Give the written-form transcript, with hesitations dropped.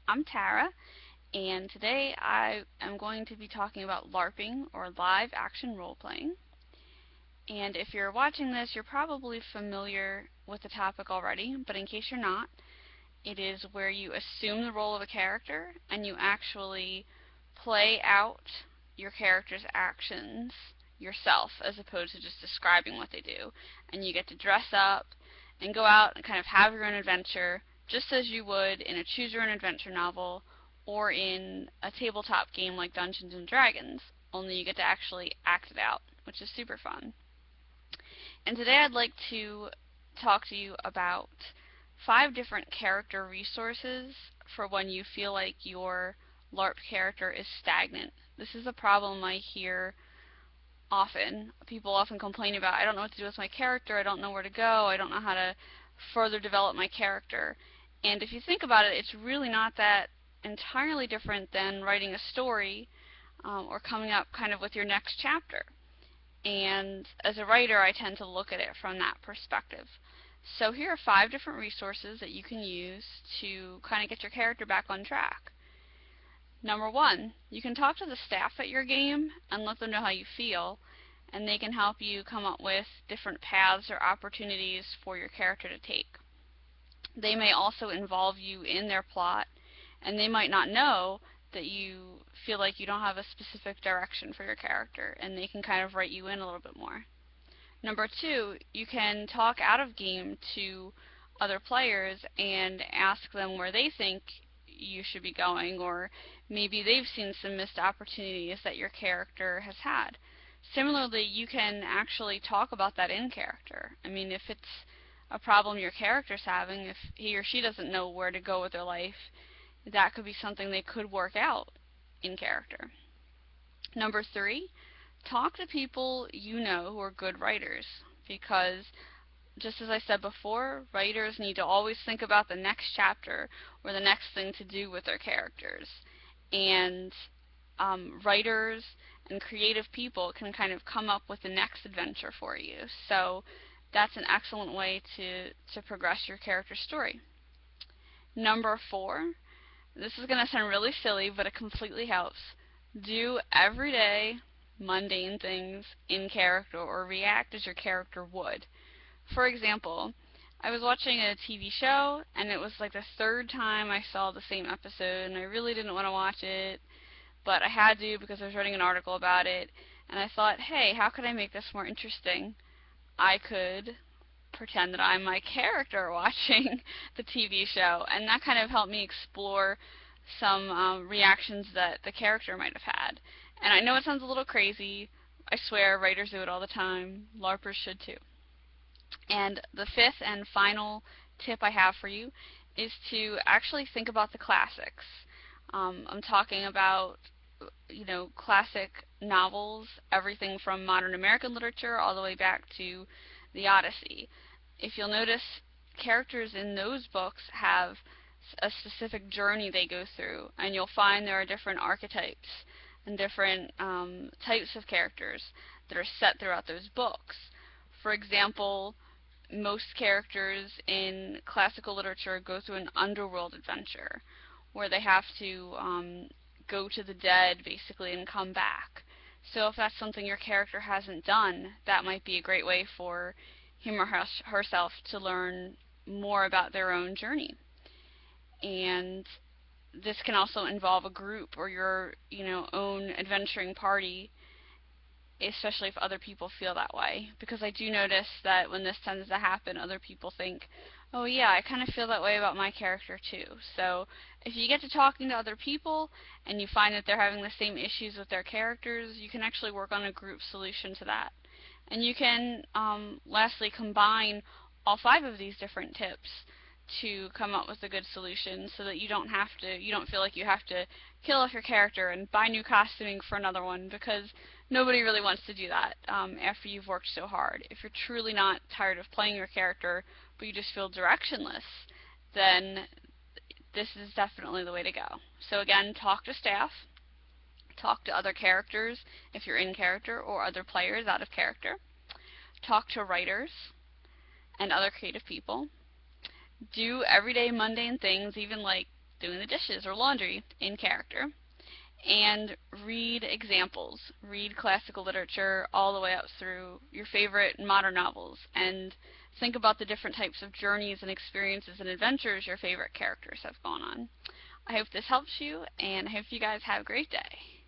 I'm Tara, and today I am going to be talking about LARPing, or live action role playing. And if you're watching this, you're probably familiar with the topic already, but in case you're not, it is where you assume the role of a character and you actually play out your character's actions yourself as opposed to just describing what they do. And you get to dress up and go out and kind of have your own adventure just as you would in a choose your own adventure novel or in a tabletop game like Dungeons and Dragons, only you get to actually act it out, which is super fun. And today I'd like to talk to you about 5 different character resources for when you feel like your LARP character is stagnant. This is a problem I hear often. People often complain about, I don't know what to do with my character, I don't know where to go, I don't know how to further develop my character. And if you think about it, it's really not that entirely different than writing a story or coming up kind of with your next chapter. And as a writer, I tend to look at it from that perspective. So here are 5 different resources that you can use to kind of get your character back on track. Number 1, you can talk to the staff at your game and let them know how you feel, and they can help you come up with different paths or opportunities for your character to take. They may also involve you in their plot, and they might not know that you feel like you don't have a specific direction for your character, and they can kind of write you in a little bit more. Number 2, you can talk out of game to other players and ask them where they think you should be going, or maybe they've seen some missed opportunities that your character has had. Similarly, you can actually talk about that in character. I mean, if it's a problem your character's having, if he or she doesn't know where to go with their life, that could be something they could work out in character. Number 3, talk to people you know who are good writers, because just as I said before, writers need to always think about the next chapter or the next thing to do with their characters. And writers and creative people can kind of come up with the next adventure for you. So that's an excellent way to progress your character story. Number 4, this is going to sound really silly, but it completely helps. Do everyday mundane things in character, or react as your character would. For example, I was watching a TV show, and it was like the 3rd time I saw the same episode, and I really didn't want to watch it, but I had to because I was writing an article about it, and I thought, hey, how could I make this more interesting? I could pretend that I'm my character watching the TV show, and that kind of helped me explore some reactions that the character might have had. And I know it sounds a little crazy. I swear, writers do it all the time. LARPers should too. And the 5th and final tip I have for you is to actually think about the classics. I'm talking about, classic novels, everything from modern American literature all the way back to the Odyssey. If you'll notice, characters in those books have a specific journey they go through, and you'll find there are different archetypes and different types of characters that are set throughout those books. For example, most characters in classical literature go through an underworld adventure where they have to go to the dead basically and come back. So if that's something your character hasn't done, that might be a great way for him or herself to learn more about their own journey. And this can also involve a group or your own adventuring party, especially if other people feel that way, because I do notice that when this tends to happen, other people think, oh yeah, I kind of feel that way about my character too. So if you get to talking to other people and you find that they're having the same issues with their characters, you can actually work on a group solution to that. And you can lastly combine all 5 of these different tips to come up with a good solution, so that you don't feel like you have to kill off your character and buy new costuming for another one, because nobody really wants to do that after you've worked so hard. If you're truly not tired of playing your character, but you just feel directionless, then this is definitely the way to go. So again, talk to staff, talk to other characters if you're in character, or other players out of character, talk to writers and other creative people, do everyday mundane things, even like doing the dishes or laundry in character. And read examples. Read classical literature all the way up through your favorite modern novels, and think about the different types of journeys and experiences and adventures your favorite characters have gone on. I hope this helps you, and I hope you guys have a great day.